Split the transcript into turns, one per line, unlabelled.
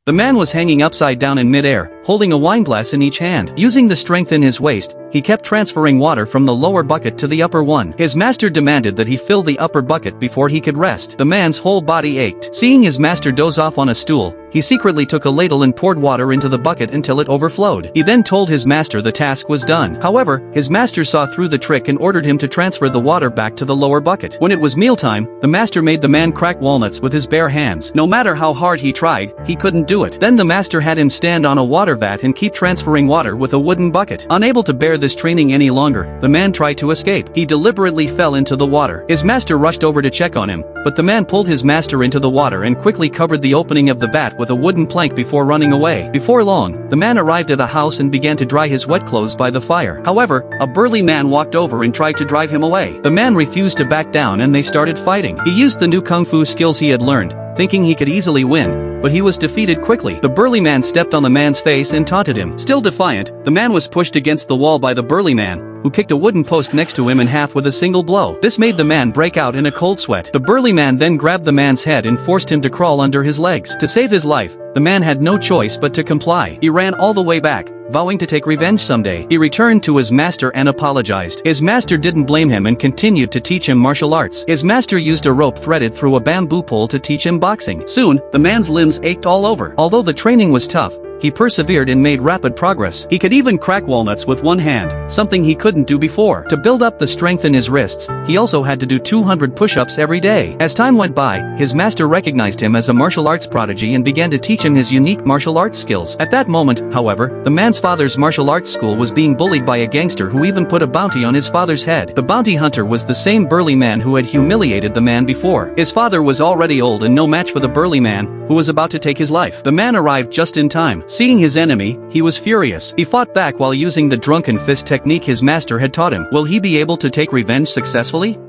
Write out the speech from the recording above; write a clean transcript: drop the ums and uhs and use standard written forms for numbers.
The man was hanging upside down in midair, holding a wine glass in each hand. Using the strength in his waist, he kept transferring water from the lower bucket to the upper one. His master demanded that he fill the upper bucket before he could rest. The man's whole body ached. Seeing his master doze off on a stool, he secretly took a ladle and poured water into the bucket until it overflowed. He then told his master the task was done. However, his master saw through the trick and ordered him to transfer the water back to the lower bucket. When it was mealtime, the master made the man crack walnuts with his bare hands. No matter how hard he tried, he couldn't do it. Then the master had him stand on a water vat and keep transferring water with a wooden bucket. Unable to bear this training any longer, the man tried to escape. He deliberately fell into the water. His master rushed over to check on him, but the man pulled his master into the water and quickly covered the opening of the vat with a wooden plank before running away. Before long, the man arrived at a house and began to dry his wet clothes by the fire. However, a burly man walked over and tried to drive him away. The man refused to back down and they started fighting. He used the new kung fu skills he had learned, thinking he could easily win, but he was defeated quickly. The burly man stepped on the man's face and taunted him. Still defiant, the man was pushed against the wall by the burly man, who kicked a wooden post next to him in half with a single blow. This made the man break out in a cold sweat. The burly man then grabbed the man's head and forced him to crawl under his legs. To save his life, the man had no choice but to comply. He ran all the way back, vowing to take revenge someday. He returned to his master and apologized. His master didn't blame him and continued to teach him martial arts. His master used a rope threaded through a bamboo pole to teach him boxing. Soon, the man's limbs ached all over. Although the training was tough, he persevered and made rapid progress. He could even crack walnuts with one hand, something he couldn't do before. To build up the strength in his wrists, he also had to do 200 push-ups every day. As time went by, his master recognized him as a martial arts prodigy and began to teach him his unique martial arts skills. At that moment, however, the man's father's martial arts school was being bullied by a gangster who even put a bounty on his father's head. The bounty hunter was the same burly man who had humiliated the man before. His father was already old and no match for the burly man, who was about to take his life. The man arrived just in time. Seeing his enemy, he was furious. He fought back while using the drunken fist technique his master had taught him. Will he be able to take revenge successfully?